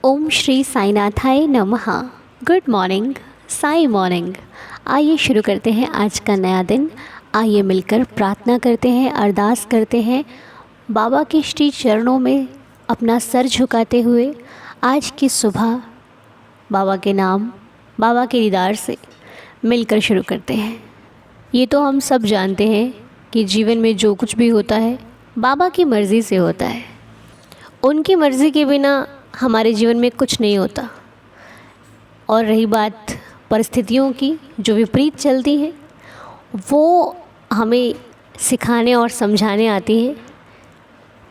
ओम श्री साईनाथाय नमः। Good morning, Sai morning. आइए शुरू करते हैं आज का नया दिन। आइए मिलकर प्रार्थना करते हैं, अरदास करते हैं, बाबा के श्री चरणों में अपना सर झुकाते हुए आज की सुबह बाबा के नाम, बाबा के दीदार से मिलकर शुरू करते हैं। ये तो हम सब जानते हैं कि जीवन में जो कुछ भी होता है बाबा की मर्ज़ी से होता है। उनकी मर्ज़ी के बिना हमारे जीवन में कुछ नहीं होता। और रही बात परिस्थितियों की जो विपरीत चलती हैं, वो हमें सिखाने और समझाने आती है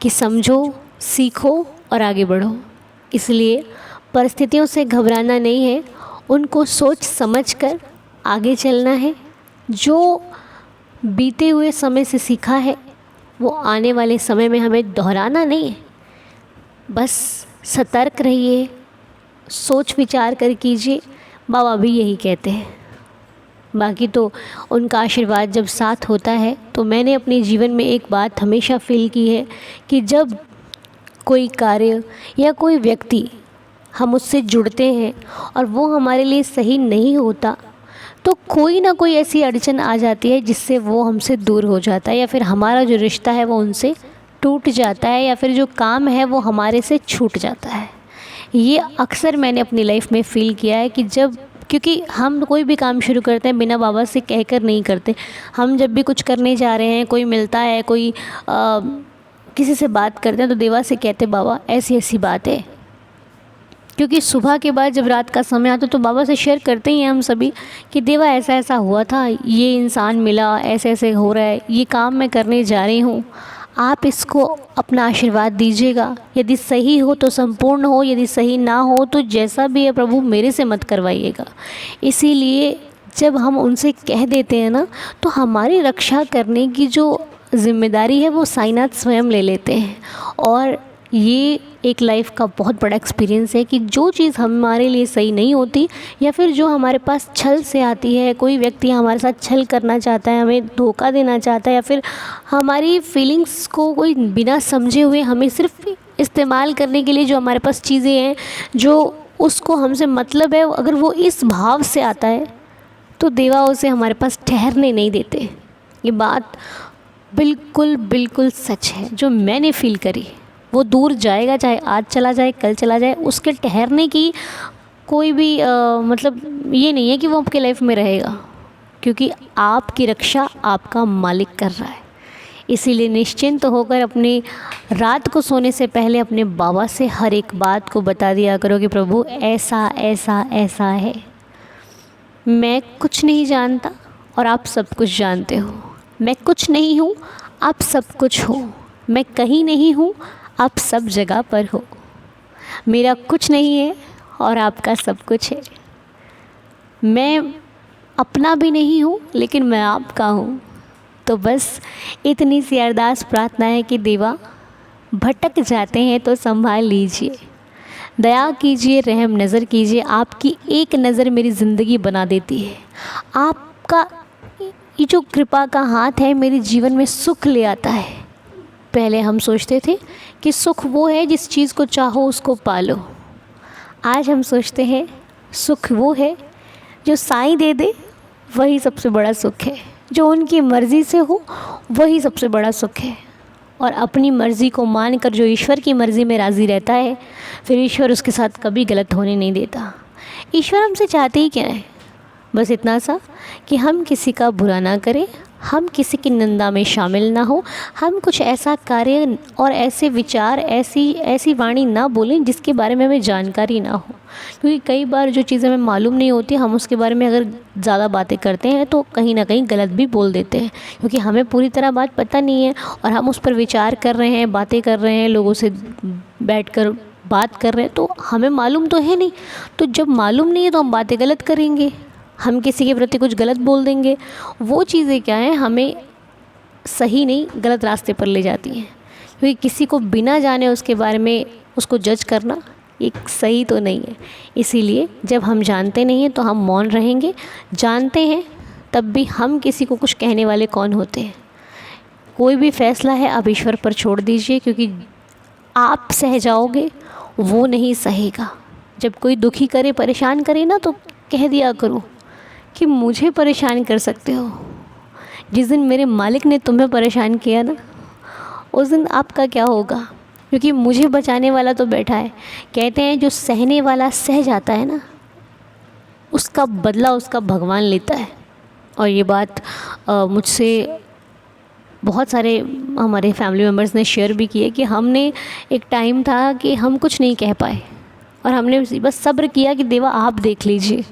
कि समझो, सीखो और आगे बढ़ो। इसलिए परिस्थितियों से घबराना नहीं है, उनको सोच समझ कर आगे चलना है। जो बीते हुए समय से सीखा है वो आने वाले समय में हमें दोहराना नहीं है। बस सतर्क रहिए, सोच विचार कर कीजिए। बाबा भी यही कहते हैं। बाकी तो उनका आशीर्वाद जब साथ होता है तो मैंने अपने जीवन में एक बात हमेशा फील की है कि जब कोई कार्य या कोई व्यक्ति हम उससे जुड़ते हैं और वो हमारे लिए सही नहीं होता तो कोई ना कोई ऐसी अड़चन आ जाती है जिससे वो हमसे दूर हो जाता है, या फिर हमारा जो रिश्ता है वो उनसे टूट जाता है, या फिर जो काम है वो हमारे से छूट जाता है। ये अक्सर मैंने अपनी लाइफ में फ़ील किया है कि क्योंकि हम कोई भी काम शुरू करते हैं बिना बाबा से कहकर नहीं करते। हम जब भी कुछ करने जा रहे हैं, कोई मिलता है, कोई किसी से बात करते हैं तो देवा से कहते बाबा ऐसी ऐसी बात है। क्योंकि सुबह के बाद जब रात का समय आता तो बाबा से शेयर करते ही हैं हम सभी कि देवा ऐसा ऐसा हुआ था, ये इंसान मिला, ऐसे ऐसे हो रहा है, ये काम मैं करने जा रही हूँ, आप इसको अपना आशीर्वाद दीजिएगा। यदि सही हो तो संपूर्ण हो, यदि सही ना हो तो जैसा भी है प्रभु मेरे से मत करवाइएगा। इसीलिए जब हम उनसे कह देते हैं ना तो हमारी रक्षा करने की जो जिम्मेदारी है वो साईनाथ स्वयं ले लेते हैं। और ये एक लाइफ का बहुत बड़ा एक्सपीरियंस है कि जो चीज़ हमारे लिए सही नहीं होती या फिर जो हमारे पास छल से आती है, कोई व्यक्ति हमारे साथ छल करना चाहता है, हमें धोखा देना चाहता है, या फिर हमारी फीलिंग्स को कोई बिना समझे हुए हमें सिर्फ इस्तेमाल करने के लिए जो हमारे पास चीज़ें हैं, जो उसको हमसे मतलब है, अगर वो इस भाव से आता है तो देवा उसे हमारे पास ठहरने नहीं देते। ये बात बिल्कुल बिल्कुल सच है जो मैंने फ़ील करी। वो दूर जाएगा, चाहे आज चला जाए, कल चला जाए, उसके ठहरने की कोई भी मतलब ये नहीं है कि वो आपके लाइफ में रहेगा, क्योंकि आपकी रक्षा आपका मालिक कर रहा है। इसीलिए निश्चिंत होकर अपनी रात को सोने से पहले अपने बाबा से हर एक बात को बता दिया करो कि प्रभु ऐसा ऐसा ऐसा है। मैं कुछ नहीं जानता और आप सब कुछ जानते हो। मैं कुछ नहीं हूँ, आप सब कुछ हो। मैं कहीं नहीं हूँ, आप सब जगह पर हो। मेरा कुछ नहीं है और आपका सब कुछ है। मैं अपना भी नहीं हूँ लेकिन मैं आपका हूँ। तो बस इतनी सी अरदास प्रार्थना है कि देवा भटक जाते हैं तो संभाल लीजिए, दया कीजिए, रहम नज़र कीजिए। आपकी एक नज़र मेरी ज़िंदगी बना देती है। आपका ये जो कृपा का हाथ है मेरे जीवन में सुख ले आता है। पहले हम सोचते थे कि सुख वो है जिस चीज़ को चाहो उसको पालो। आज हम सोचते हैं सुख वो है जो साईं दे दे, वही सबसे बड़ा सुख है। जो उनकी मर्ज़ी से हो वही सबसे बड़ा सुख है। और अपनी मर्ज़ी को मानकर जो ईश्वर की मर्ज़ी में राज़ी रहता है, फिर ईश्वर उसके साथ कभी गलत होने नहीं देता। ईश्वर हमसे चाहते ही क्या है? बस इतना सा कि हम किसी का बुरा ना करें, हम किसी की निंदा में शामिल ना हो, हम कुछ ऐसा कार्य और ऐसे विचार, ऐसी वाणी ना बोलें जिसके बारे में हमें जानकारी ना हो। क्योंकि कई बार जो चीज़ें हमें मालूम नहीं होती, हम उसके बारे में अगर ज़्यादा बातें करते हैं तो कहीं ना कहीं गलत भी बोल देते हैं, क्योंकि हमें पूरी तरह बात पता नहीं है और हम उस पर विचार कर रहे हैं, बातें कर रहे हैं, लोगों से बैठकर बात कर रहे हैं, तो हमें मालूम तो है नहीं। तो जब मालूम नहीं है तो हम बातें गलत करेंगे, हम किसी के प्रति कुछ गलत बोल देंगे। वो चीज़ें क्या हैं, हमें सही नहीं गलत रास्ते पर ले जाती हैं। क्योंकि किसी को बिना जाने उसके बारे में उसको जज करना एक सही तो नहीं है। इसीलिए जब हम जानते नहीं हैं तो हम मौन रहेंगे। जानते हैं तब भी हम किसी को कुछ कहने वाले कौन होते हैं। कोई भी फैसला है आप ईश्वर पर छोड़ दीजिए, क्योंकि आप सह जाओगे वो नहीं सहेगा। जब कोई दुखी करे, परेशान करे ना, तो कह दिया करो कि मुझे परेशान कर सकते हो। जिस दिन मेरे मालिक ने तुम्हें परेशान किया ना, उस दिन आपका क्या होगा, क्योंकि मुझे बचाने वाला तो बैठा है। कहते हैं जो सहने वाला सह जाता है ना, उसका बदला उसका भगवान लेता है। और ये बात मुझसे बहुत सारे हमारे फैमिली मेम्बर्स ने शेयर भी किए कि हमने एक टाइम था कि हम कुछ नहीं कह पाए और हमने बस सब्र किया कि देवा आप देख लीजिए,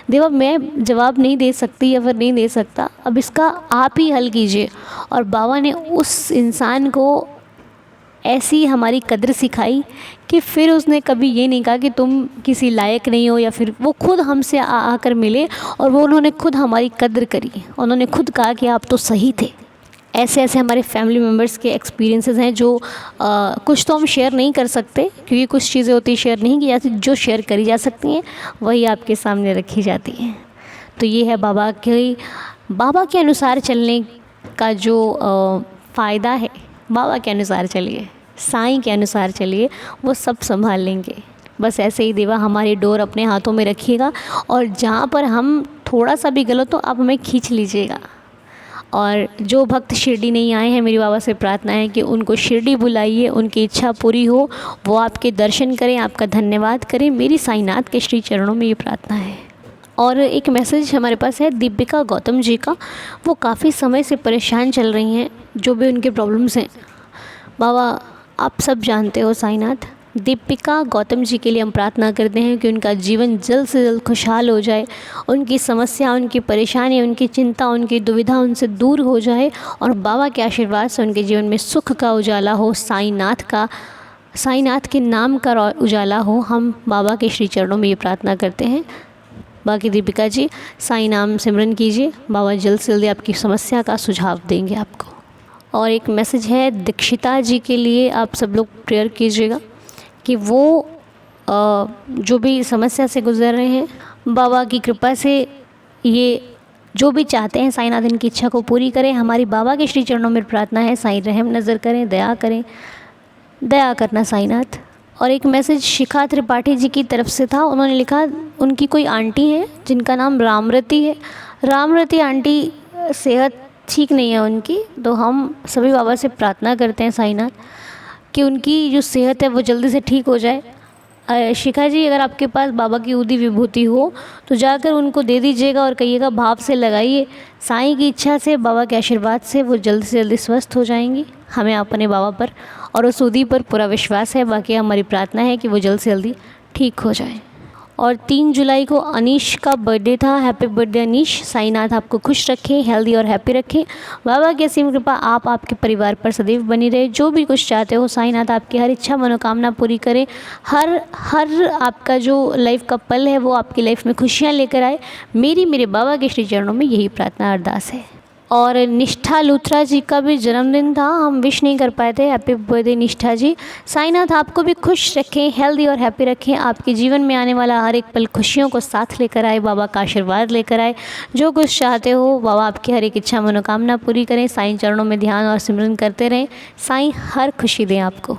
देवा मैं जवाब नहीं दे सकती या फिर नहीं दे सकता, अब इसका आप ही हल कीजिए। और बाबा ने उस इंसान को ऐसी हमारी कद्र सिखाई कि फिर उसने कभी ये नहीं कहा कि तुम किसी लायक नहीं हो, या फिर वो खुद हमसे आकर मिले और वो उन्होंने खुद हमारी कद्र करी। उन्होंने खुद कहा कि आप तो सही थे। ऐसे ऐसे हमारे फैमिली मेम्बर्स के एक्सपीरियंसेस हैं जो कुछ तो हम शेयर नहीं कर सकते, क्योंकि कुछ चीज़ें होती शेयर नहीं की जाती, जो शेयर करी जा सकती हैं वही आपके सामने रखी जाती हैं। तो ये है बाबा के अनुसार चलने का जो फ़ायदा है। बाबा के अनुसार चलिए, साईं के अनुसार चलिए, वो सब संभाल लेंगे। बस ऐसे ही देवा हमारी डोर अपने हाथों में रखिएगा, और जहाँ पर हम थोड़ा सा भी गलत हो आप हमें खींच लीजिएगा। और जो भक्त शिरडी नहीं आए हैं, मेरी बाबा से प्रार्थना है कि उनको शिरडी बुलाइए, उनकी इच्छा पूरी हो, वो आपके दर्शन करें, आपका धन्यवाद करें। मेरी साईनाथ के श्री चरणों में ये प्रार्थना है। और एक मैसेज हमारे पास है दीपिका गौतम जी का। वो काफ़ी समय से परेशान चल रही हैं, जो भी उनके प्रॉब्लम्स हैं बाबा आप सब जानते हो साईनाथ। दीपिका गौतम जी के लिए हम प्रार्थना करते हैं कि उनका जीवन जल्द से जल्द खुशहाल हो जाए, उनकी समस्या, उनकी परेशानी, उनकी चिंता, उनकी दुविधा उनसे दूर हो जाए, और बाबा के आशीर्वाद से उनके जीवन में सुख का उजाला हो, साईनाथ के नाम का उजाला हो। हम बाबा के श्री चरणों में ये प्रार्थना करते हैं। बाकी दीपिका जी साई नाम सिमरन कीजिए, बाबा जल्द से जल्द आपकी समस्या का सुझाव देंगे आपको। और एक मैसेज है दीक्षिता जी के लिए, आप सब लोग प्रेयर कीजिएगा कि वो जो भी समस्या से गुजर रहे हैं, बाबा की कृपा से ये जो भी चाहते हैं साईनाथ इनकी इच्छा को पूरी करें। हमारी बाबा के श्री चरणों में प्रार्थना है, साईं रहम नज़र करें, दया करें, दया करना साईनाथ। और एक मैसेज शिखा त्रिपाठी जी की तरफ से था। उन्होंने लिखा उनकी कोई आंटी है जिनका नाम रामरती है। रामरती आंटी सेहत ठीक नहीं है उनकी, तो हम सभी बाबा से प्रार्थना करते हैं साईनाथ कि उनकी जो सेहत है वो जल्दी से ठीक हो जाए। शिखा जी अगर आपके पास बाबा की ऊदी विभूति हो तो जाकर उनको दे दीजिएगा और कहिएगा भाव से लगाइए, साईं की इच्छा से, बाबा के आशीर्वाद से वो जल्दी से जल्दी स्वस्थ हो जाएंगी। हमें अपने बाबा पर और उस ऊदी पर पूरा विश्वास है। बाकी हमारी प्रार्थना है कि वो जल्द से जल्दी ठीक हो जाए। और 3 जुलाई को अनीश का बर्थडे था। Happy birthday Anish. साईनाथ आपको खुश रखें, हेल्दी और हैप्पी रखें। बाबा की असीम कृपा आप आपके परिवार पर सदैव बनी रहे। जो भी कुछ चाहते हो साईनाथ आपकी हर इच्छा मनोकामना पूरी करे। हर आपका जो लाइफ का पल है वो आपकी लाइफ में खुशियाँ लेकर आए। मेरे बाबा के श्री चरणों में यही प्रार्थना अरदास है। और निष्ठा लूथरा जी का भी जन्मदिन था, हम विश नहीं कर पाए थे। हैप्पी बर्थडे निष्ठा जी। साईनाथ आपको भी खुश रखें, हेल्दी और हैप्पी रखें। आपके जीवन में आने वाला हर एक पल खुशियों को साथ लेकर आए, बाबा का आशीर्वाद लेकर आए। जो कुछ चाहते हो बाबा आपकी हर एक इच्छा मनोकामना पूरी करें। साईं चरणों में ध्यान और सिमरन करते रहें, साईं हर खुशी दें आपको।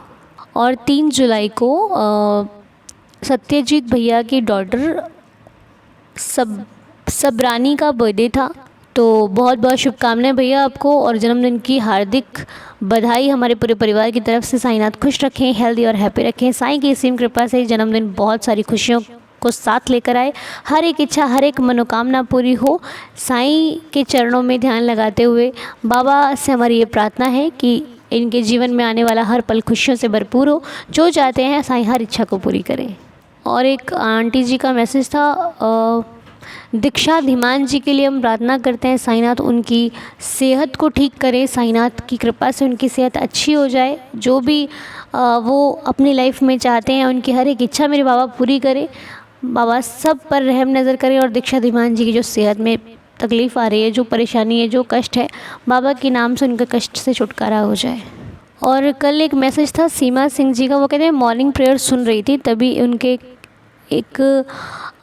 और 3 जुलाई को सत्यजीत भैया की डॉटर सबरानी का बर्थडे था, तो बहुत बहुत शुभकामनाएं भैया आपको और जन्मदिन की हार्दिक बधाई हमारे पूरे परिवार की तरफ से। साईनाथ खुश रखें, हेल्दी और हैप्पी रखें। साईं की असीम कृपा से जन्मदिन बहुत सारी खुशियों को साथ लेकर आए, हर एक इच्छा हर एक मनोकामना पूरी हो। साईं के चरणों में ध्यान लगाते हुए बाबा से हमारी ये प्रार्थना है कि इनके जीवन में आने वाला हर पल खुशियों से भरपूर हो। जो चाहते हैं साईं हर इच्छा को पूरी करें। और एक आंटी जी का मैसेज था दीक्षा धीमान जी के लिए हम प्रार्थना करते हैं साईनाथ उनकी सेहत को ठीक करें। साईनाथ की कृपा से उनकी सेहत अच्छी हो जाए। जो भी वो अपनी लाइफ में चाहते हैं उनकी हर एक इच्छा मेरे बाबा पूरी करें। बाबा सब पर रहम नज़र करें। और दीक्षा धीमान जी की जो सेहत में तकलीफ़ आ रही है, जो परेशानी है, जो कष्ट है, बाबा के नाम से उनके कष्ट से छुटकारा हो जाए। और कल एक मैसेज था सीमा सिंह जी का। वो कहते हैं मॉर्निंग प्रेयर सुन रही थी, तभी उनके एक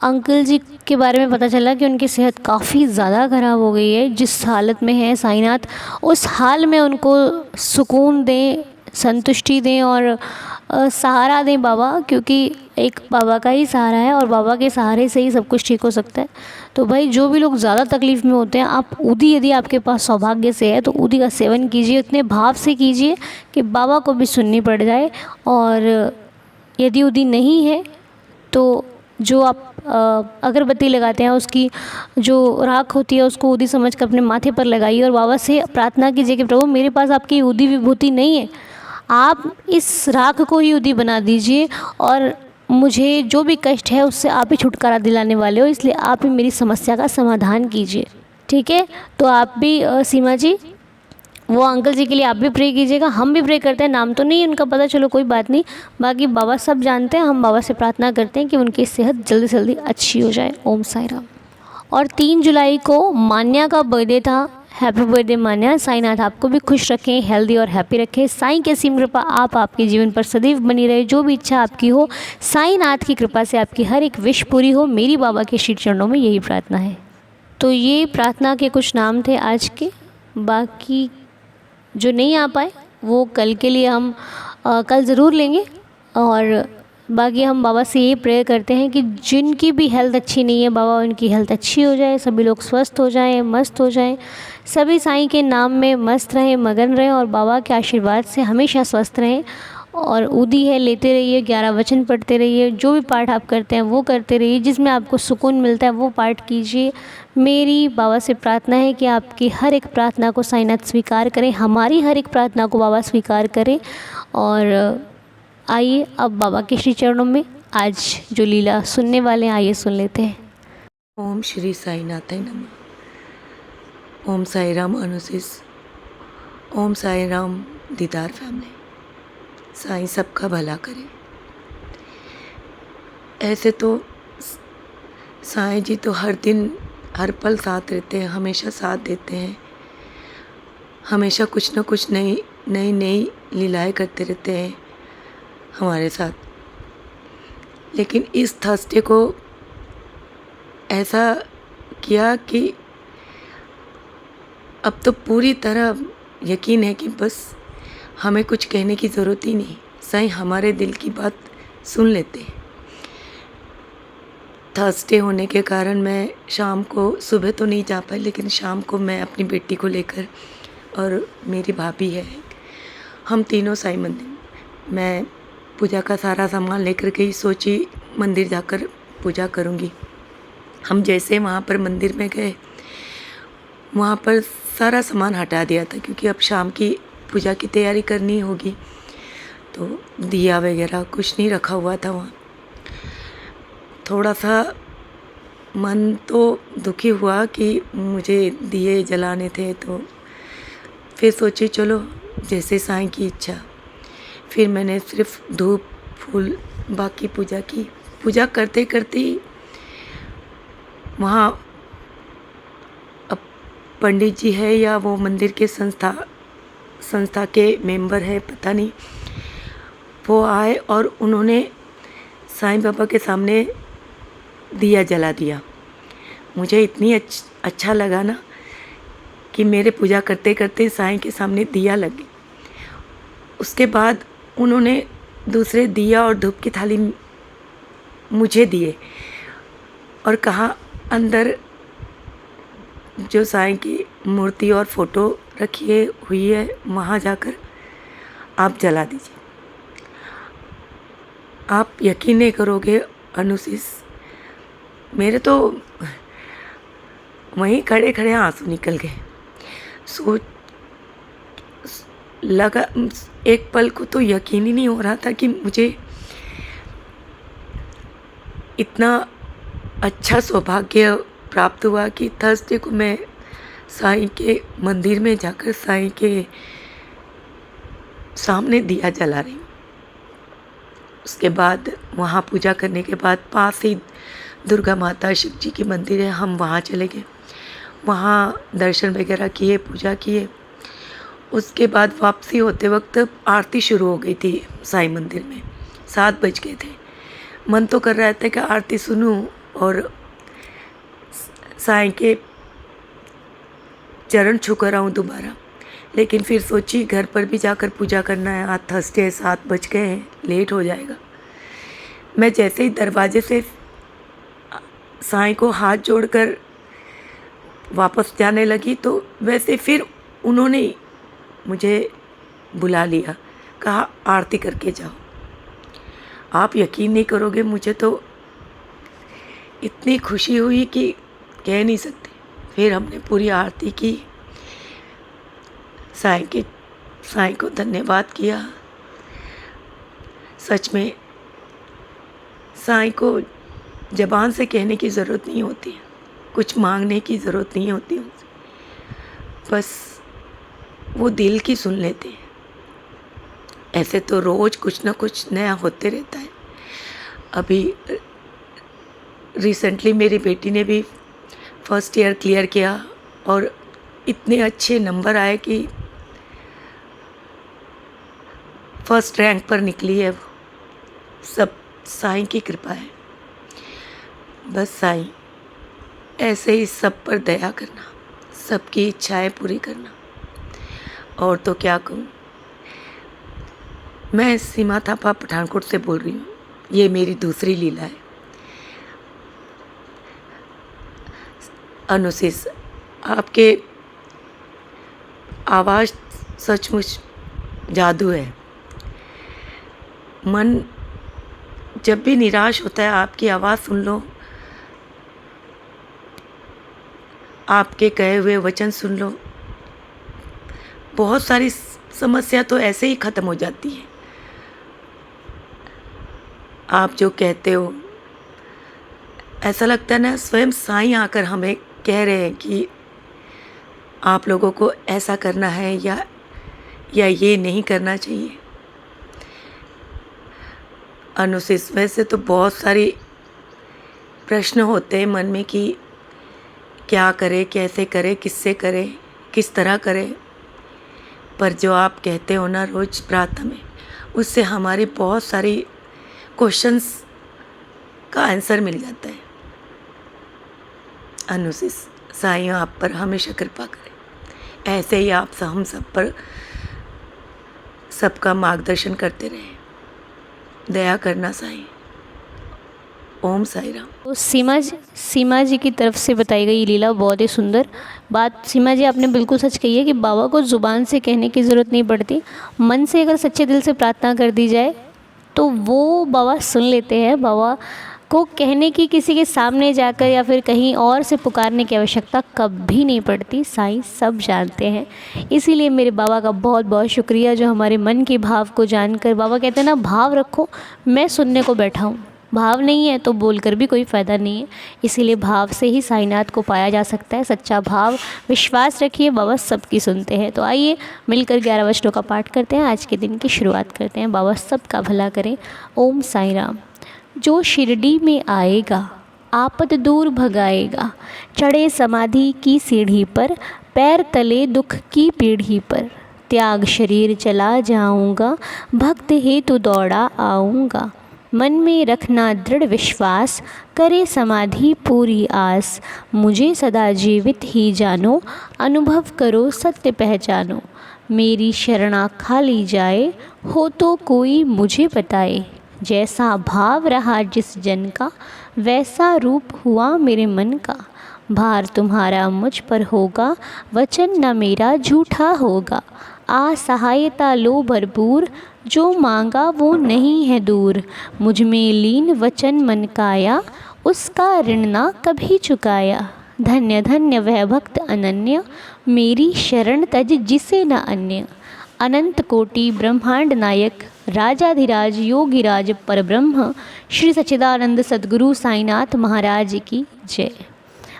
अंकल जी के बारे में पता चला कि उनकी सेहत काफ़ी ज़्यादा ख़राब हो गई है। जिस हालत में है साईनाथ उस हाल में उनको सुकून दें, संतुष्टि दें और सहारा दें बाबा, क्योंकि एक बाबा का ही सहारा है और बाबा के सहारे से ही सब कुछ ठीक हो सकता है। तो भाई जो भी लोग ज़्यादा तकलीफ़ में होते हैं, आप ऊदी यदि आपके पास सौभाग्य से है तो ऊदी का सेवन कीजिए, इतने भाव से कीजिए कि बाबा को भी सुननी पड़ जाए। और यदि ऊदी नहीं है तो जो आप अगरबत्ती लगाते हैं उसकी जो राख होती है उसको ऊदी समझ कर अपने माथे पर लगाइए और बाबा से प्रार्थना कीजिए कि प्रभु मेरे पास आपकी ऊदी विभूति नहीं है, आप इस राख को ही ऊदी बना दीजिए और मुझे जो भी कष्ट है उससे आप ही छुटकारा दिलाने वाले हो, इसलिए आप ही मेरी समस्या का समाधान कीजिए। ठीक है, तो आप भी सीमा जी वो अंकल जी के लिए आप भी प्रे कीजिएगा, हम भी प्रे करते हैं। नाम तो नहीं उनका पता, चलो कोई बात नहीं, बाकी बाबा सब जानते हैं। हम बाबा से प्रार्थना करते हैं कि उनकी सेहत जल्दी से जल्दी अच्छी हो जाए। ओम साई राम। और 3 जुलाई को मान्या का बर्थडे था। हैप्पी बर्थडे मान्या। साईनाथ आपको भी खुश रखें, हेल्दी और हैप्पी रखें। साईं की असीम कृपा आप आपके जीवन पर सदैव बनी रहे। जो भी इच्छा आपकी हो, साईनाथ की कृपा से आपकी हर एक विश पूरी हो। मेरी बाबा के श्री चरणों में यही प्रार्थना है। तो ये प्रार्थना के कुछ नाम थे आज के। बाकी जो नहीं आ पाए वो कल के लिए हम कल ज़रूर लेंगे। और बाकी हम बाबा से ये प्रेयर करते हैं कि जिनकी भी हेल्थ अच्छी नहीं है, बाबा उनकी हेल्थ अच्छी हो जाए, सभी लोग स्वस्थ हो जाएं, मस्त हो जाएं, सभी साईं के नाम में मस्त रहें, मगन रहें और बाबा के आशीर्वाद से हमेशा स्वस्थ रहें। और ऊदी है लेते रहिए, 11 वचन पढ़ते रहिए, जो भी पाठ आप करते हैं वो करते रहिए, जिसमें आपको सुकून मिलता है वो पाठ कीजिए। मेरी बाबा से प्रार्थना है कि आपकी हर एक प्रार्थना को साईनाथ स्वीकार करें, हमारी हर एक प्रार्थना को बाबा स्वीकार करें। और आइए अब बाबा के श्री चरणों में आज जो लीला सुनने वाले हैं आइए सुन लेते हैं। ओम श्री साईनाथाय नमः। ओम साई राम अनुशिष। ओम साई राम दीदार फैमिली। साईं सबका भला करे। ऐसे तो साईं जी तो हर दिन हर पल साथ रहते हैं, हमेशा साथ देते हैं, हमेशा कुछ न कुछ नई नई नई लीलाएं करते रहते हैं हमारे साथ। लेकिन इस थर्सडे को ऐसा किया कि अब तो पूरी तरह यकीन है कि बस हमें कुछ कहने की ज़रूरत ही नहीं, साईं हमारे दिल की बात सुन लेते हैं। थर्सडे होने के कारण मैं शाम को, सुबह तो नहीं जा पाई, लेकिन शाम को मैं अपनी बेटी को लेकर और मेरी भाभी है, हम तीनों साईं मंदिर, मैं पूजा का सारा सामान लेकर गई, सोची मंदिर जाकर पूजा करूँगी। हम जैसे वहाँ पर मंदिर में गए, वहाँ पर सारा सामान हटा दिया था क्योंकि अब शाम की पूजा की तैयारी करनी होगी, तो दिया वगैरह कुछ नहीं रखा हुआ था वहाँ। थोड़ा सा मन तो दुखी हुआ कि मुझे दिए जलाने थे, तो फिर सोची चलो जैसे साईं की इच्छा। फिर मैंने सिर्फ धूप फूल बाकी पूजा की। पूजा करते करते वहाँ अब पंडित जी है या वो मंदिर के संस्था के मेंबर है पता नहीं, वो आए और उन्होंने साईं बाबा के सामने दिया जला दिया। मुझे इतनी अच्छा लगा ना कि मेरे पूजा करते करते साईं के सामने दिया लगे। उसके बाद उन्होंने दूसरे दिया और धूप की थाली मुझे दिए और कहा अंदर जो साईं की मूर्ति और फ़ोटो रखी हुई है वहाँ जाकर आप जला दीजिए। आप यकीन नहीं करोगे अनुशिष, मेरे तो वहीं खड़े खड़े आंसू निकल गए। सोच लगा, एक पल को तो यकीन ही नहीं हो रहा था कि मुझे इतना अच्छा सौभाग्य प्राप्त हुआ कि थर्सडे को मैं साईं के मंदिर में जाकर साईं के सामने दिया जला रही हूँ। उसके बाद वहाँ पूजा करने के बाद पास ही दुर्गा माता शिव जी की मंदिर है, हम वहाँ चले गए, वहाँ दर्शन वगैरह किए, पूजा किए। उसके बाद वापसी होते वक्त आरती शुरू हो गई थी साईं मंदिर में, 7 बज गए थे। मन तो कर रहा था कि आरती सुनूं और साईं के चरण छूकर आऊँ दोबारा, लेकिन फिर सोची घर पर भी जाकर पूजा करना है, आज थर्सडे है, 7 बज गए हैं, लेट हो जाएगा। मैं जैसे ही दरवाजे से साईं को हाथ जोड़कर वापस जाने लगी तो वैसे फिर उन्होंने मुझे बुला लिया, कहा आरती करके जाओ। आप यकीन नहीं करोगे, मुझे तो इतनी खुशी हुई कि कह नहीं सकते। फिर हमने पूरी आरती की, साईं को धन्यवाद किया। सच में साईं को ज़बान से कहने की ज़रूरत नहीं होती है, कुछ मांगने की ज़रूरत नहीं होती उनसे, बस वो दिल की सुन लेते हैं। ऐसे तो रोज़ कुछ ना कुछ नया होते रहता है। अभी रिसेंटली मेरी बेटी ने भी फर्स्ट ईयर क्लियर किया और इतने अच्छे नंबर आए कि फर्स्ट रैंक पर निकली है। सब साईं की कृपा है। बस साईं ऐसे ही सब पर दया करना, सबकी इच्छाएं पूरी करना, और तो क्या कहूँ। मैं सीमा थापा पठानकोट से बोल रही हूँ। ये मेरी दूसरी लीला है। अनुशिष, आपके आवाज़ सचमुच जादू है। मन जब भी निराश होता है, आपकी आवाज़ सुन लो, आपके कहे हुए वचन सुन लो, बहुत सारी समस्या तो ऐसे ही ख़त्म हो जाती है। आप जो कहते हो, ऐसा लगता है ना स्वयं साईं आकर हमें कह रहे हैं कि आप लोगों को ऐसा करना है या ये नहीं करना चाहिए। अनुशिष, वैसे तो बहुत सारी प्रश्न होते हैं मन में कि क्या करे, कैसे करे, किससे करे, किस तरह करे, पर जो आप कहते हो ना रोज़ प्रार्थना में, उससे हमारी बहुत सारी क्वेश्चंस का आंसर मिल जाता है। अनुशिष, साईं आप पर हमेशा कृपा करें। ऐसे ही आप हम सब पर सबका मार्गदर्शन करते रहें। दया करना साईं। ओम साई राम। तो सीमा जी की तरफ से बताई गई लीला बहुत ही सुंदर बात। सीमा जी, आपने बिल्कुल सच कही है कि बाबा को ज़ुबान से कहने की ज़रूरत नहीं पड़ती। मन से अगर सच्चे दिल से प्रार्थना कर दी जाए तो वो बाबा सुन लेते हैं। बाबा को कहने की, किसी के सामने जाकर या फिर कहीं और से पुकारने की आवश्यकता कभी नहीं पड़ती। साईं सब जानते हैं। इसीलिए मेरे बाबा का बहुत बहुत शुक्रिया, जो हमारे मन के भाव को जानकर, बाबा कहते हैं ना, भाव रखो, मैं सुनने को बैठा हूँ। भाव नहीं है तो बोलकर भी कोई फ़ायदा नहीं है। इसीलिए भाव से ही साईनाथ को पाया जा सकता है। सच्चा भाव, विश्वास रखिए, बाबा सबकी सुनते हैं। तो आइए मिलकर 11 वचनों का पाठ करते हैं। आज के दिन की शुरुआत करते हैं। बाबा सबका भला करें। ओम साई राम। जो शिरडी में आएगा आपद दूर भगाएगा, चढ़े समाधि की सीढ़ी पर, पैर तले दुख की पीढ़ी पर, त्याग शरीर चला जाऊंगा, भक्त हेतु दौड़ा आऊँगा, मन में रखना दृढ़ विश्वास, करे समाधि पूरी आस, मुझे सदा जीवित ही जानो, अनुभव करो सत्य पहचानो, मेरी शरणा खाली जाए, हो तो कोई मुझे बताए, जैसा भाव रहा जिस जन का, वैसा रूप हुआ मेरे मन का, भार तुम्हारा मुझ पर होगा, वचन न मेरा झूठा होगा, आ सहायता लो भरपूर, जो मांगा वो नहीं है दूर, मुझ में लीन वचन मन काया, उसका ऋण ना कभी चुकाया, धन्य धन्य वह भक्त अनन्य, मेरी शरण तज जिसे न अन्य, अनंत कोटि ब्रह्मांड नायक, राजाधिराज योगिराज परब्रह्म, श्री सच्चिदानंद सद्गुरु साईनाथ महाराज की जय।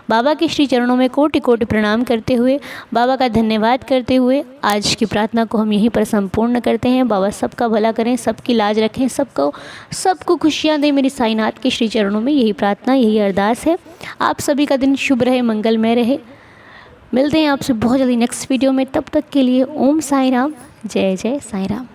बाबा के श्री चरणों में कोटि कोटि प्रणाम करते हुए, बाबा का धन्यवाद करते हुए आज की प्रार्थना को हम यहीं पर संपूर्ण करते हैं। बाबा सबका भला करें, सबकी लाज रखें, सबको खुशियाँ दें। मेरी साईनाथ के श्री चरणों में यही प्रार्थना, यही अरदास है। आप सभी का दिन शुभ रहे, मंगलमय रहे। मिलते हैं आपसे बहुत जल्दी नेक्स्ट वीडियो में। तब तक के लिए ओम साई राम, जय जय साई राम।